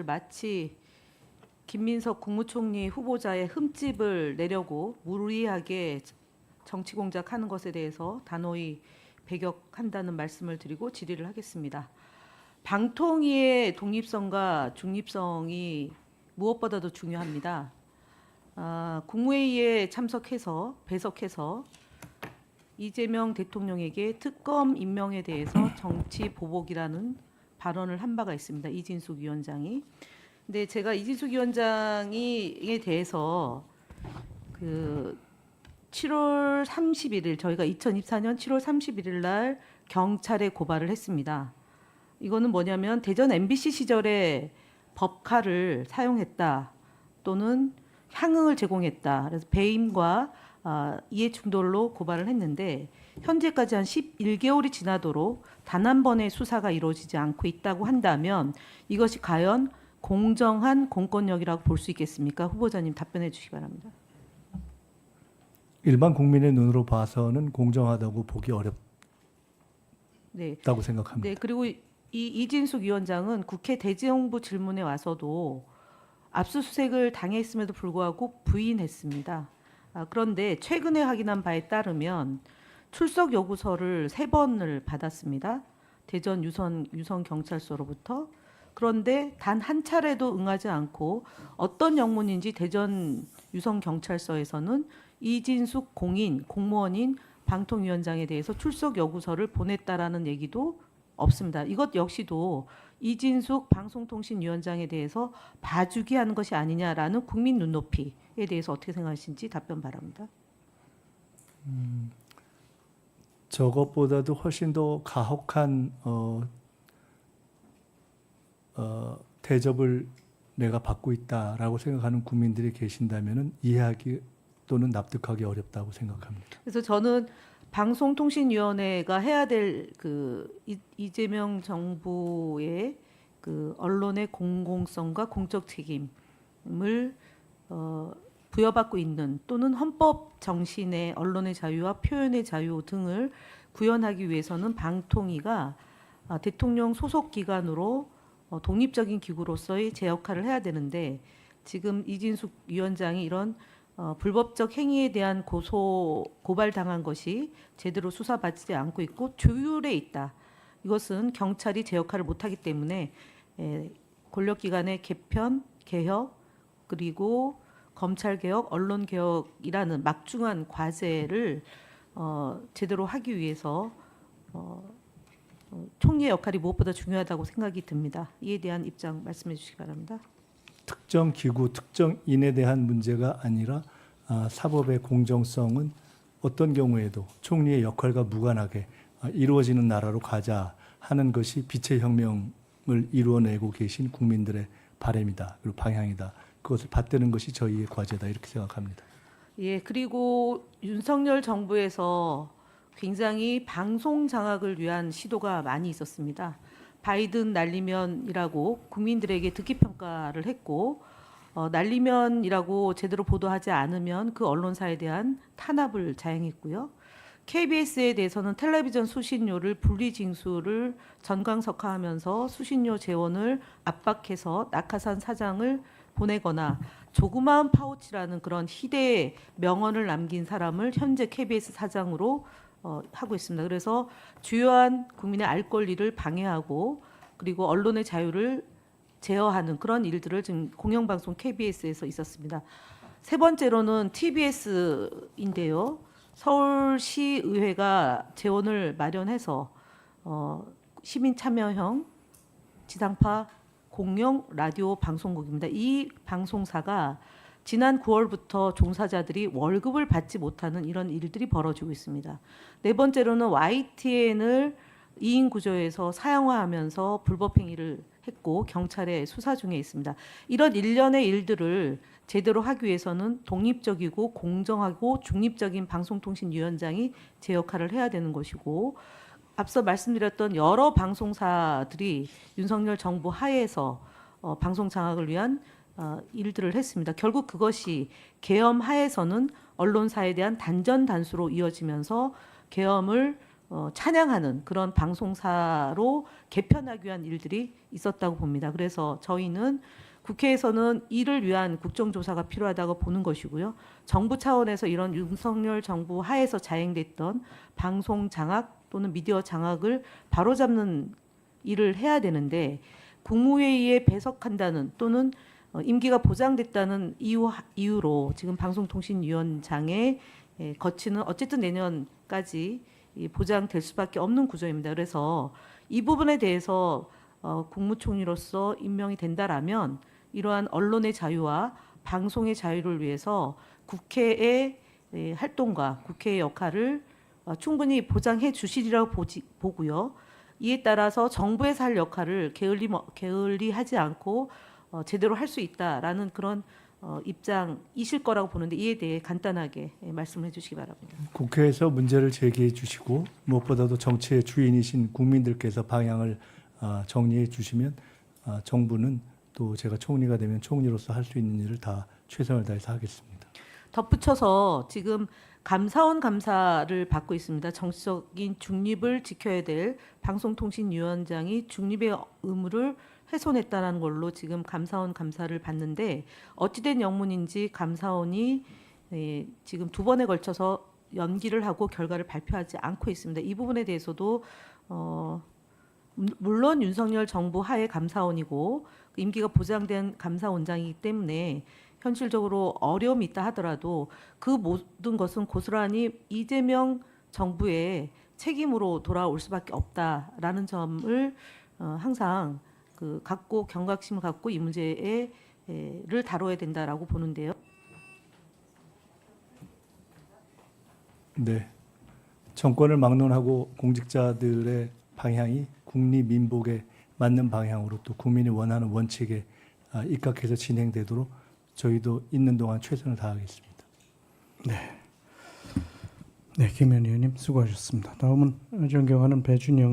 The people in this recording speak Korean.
마치 김민석 국무총리 후보자의 흠집을 내려고 무리하게 정치 공작하는 것에 대해서 단호히 배격한다는 말씀을 드리고 질의를 하겠습니다. 방통위의 독립성과 중립성이 무엇보다도 중요합니다. 국무회의에 배석해서 이재명 대통령에게 특검 임명에 대해서 정치 보복이라는 발언을 한 바가 있습니다. 이진숙 위원장이. 근데 제가 이진숙 위원장에 대해서 7월 31일 저희가 2024년 7월 31일 날 경찰에 고발을 했습니다. 이거는 뭐냐면 대전 MBC 시절에 법카를 사용했다 또는 향응을 제공했다. 그래서 배임과 이해 충돌로 고발을 했는데 현재까지 한 11개월이 지나도록 단 한 번의 수사가 이루어지지 않고 있다고 한다면 이것이 과연 공정한 공권력이라고 볼 수 있겠습니까? 후보자님 답변해 주시기 바랍니다. 일반 국민의 눈으로 봐서는 공정하다고 보기 어렵다고 네. 생각합니다. 네. 그리고 이진숙 위원장은 국회 대정부 질문에 와서도 압수수색을 당했음에도 불구하고 부인했습니다. 그런데 최근에 확인한 바에 따르면 출석 요구서를 3번을 받았습니다. 대전 유성 경찰서로부터. 그런데 단 한 차례도 응하지 않고 어떤 영문인지 대전 유성 경찰서에서는 이진숙 공무원인 방통위원장에 대해서 출석 요구서를 보냈다라는 얘기도 없습니다. 이것 역시도 이진숙 방송통신위원장에 대해서 봐주기 하는 것이 아니냐라는 국민 눈높이에 대해서 어떻게 생각하시는지 답변 바랍니다. 저것보다도 훨씬 더 가혹한 대접을 내가 받고 있다라고 생각하는 국민들이 계신다면 이해하기 또는 납득하기 어렵다고 생각합니다. 그래서 저는 방송통신위원회가 해야 될 이재명 정부의 언론의 공공성과 공적 책임을 부여받고 있는 또는 헌법 정신의 언론의 자유와 표현의 자유 등을 구현하기 위해서는 방통위가 대통령 소속 기관으로 독립적인 기구로서의 제 역할을 해야 되는데 지금 이진숙 위원장이 이런 불법적 행위에 대한 고발당한 것이 제대로 수사받지 않고 있고 조율에 있다. 이것은 경찰이 제 역할을 못하기 때문에 권력기관의 개편, 개혁 그리고 검찰개혁, 언론개혁이라는 막중한 과제를 제대로 하기 위해서 총리의 역할이 무엇보다 중요하다고 생각이 듭니다. 이에 대한 입장 말씀해 주시기 바랍니다. 특정 기구, 특정인에 대한 문제가 아니라 사법의 공정성은 어떤 경우에도 총리의 역할과 무관하게 이루어지는 나라로 가자 하는 것이 빛의 혁명을 이루어내고 계신 국민들의 바람이다. 그리고 방향이다. 그것을 받드는 것이 저희의 과제다. 이렇게 생각합니다. 예, 그리고 윤석열 정부에서 굉장히 방송 장악을 위한 시도가 많이 있었습니다. 바이든 날리면이라고 국민들에게 듣기 평가를 했고 날리면이라고 제대로 보도하지 않으면 그 언론사에 대한 탄압을 자행했고요. KBS에 대해서는 텔레비전 수신료를 분리징수를 전광석화하면서 수신료 재원을 압박해서 낙하산 사장을 보내거나 조그마한 파우치라는 그런 희대의 명언을 남긴 사람을 현재 KBS 사장으로 하고 있습니다. 그래서 주요한 국민의 알 권리를 방해하고 그리고 언론의 자유를 제어하는 그런 일들을 지금 공영방송 KBS에서 있었습니다. 세 번째로는 TBS인데요. 서울시의회가 재원을 마련해서 시민 참여형 지상파 공영 라디오 방송국입니다. 이 방송사가 지난 9월부터 종사자들이 월급을 받지 못하는 이런 일들이 벌어지고 있습니다. 네 번째로는 YTN을 2인 구조에서 사형화하면서 불법 행위를 했고 경찰의 수사 중에 있습니다. 이런 일련의 일들을 제대로 하기 위해서는 독립적이고 공정하고 중립적인 방송통신위원장이 제 역할을 해야 되는 것이고 앞서 말씀드렸던 여러 방송사들이 윤석열 정부 하에서 방송 장악을 위한 일들을 했습니다. 결국 그것이 계엄 하에서는 언론사에 대한 단전 단수로 이어지면서 계엄을 찬양하는 그런 방송사로 개편하기 위한 일들이 있었다고 봅니다. 그래서 저희는 국회에서는 이를 위한 국정조사가 필요하다고 보는 것이고요. 정부 차원에서 이런 윤석열 정부 하에서 자행됐던 방송 장악 또는 미디어 장악을 바로잡는 일을 해야 되는데 국무회의에 배석한다는 또는 임기가 보장됐다는 이유로 지금 방송통신위원장의 거치는 어쨌든 내년까지 보장될 수밖에 없는 구조입니다. 그래서 이 부분에 대해서 국무총리로서 임명이 된다라면 이러한 언론의 자유와 방송의 자유를 위해서 국회의 활동과 국회의 역할을 충분히 보장해 주시리라고 보고요. 이에 따라서 정부에서 할 역할을 게을리하지 않고 제대로 할 수 있다라는 그런 입장이실 거라고 보는데 이에 대해 간단하게 말씀해 주시기 바랍니다. 국회에서 문제를 제기해 주시고 무엇보다도 정치의 주인이신 국민들께서 방향을 정리해 주시면 정부는 또 제가 총리가 되면 총리로서 할 수 있는 일을 다 최선을 다해서 하겠습니다. 덧붙여서 지금 감사원 감사를 받고 있습니다. 정치적인 중립을 지켜야 될 방송통신위원장이 중립의 의무를 훼손했다는 걸로 지금 감사원 감사를 받는데 어찌된 영문인지 감사원이 지금 2번에 걸쳐서 연기를 하고 결과를 발표하지 않고 있습니다. 이 부분에 대해서도 물론 윤석열 정부 하에 감사원이고 임기가 보장된 감사원장이기 때문에 현실적으로 어려움이 있다 하더라도 그 모든 것은 고스란히 이재명 정부의 책임으로 돌아올 수밖에 없다라는 점을 항상 갖고 경각심을 갖고 이 문제를 다뤄야 된다라고 보는데요. 네, 정권을 막론하고 공직자들의 방향이 국리민복에 맞는 방향으로 또 국민이 원하는 원칙에 입각해서 진행되도록 저희도 있는 동안 최선을 다하겠습니다. 네, 김현 의원님 수고하셨습니다. 다음은 존경하는 배준영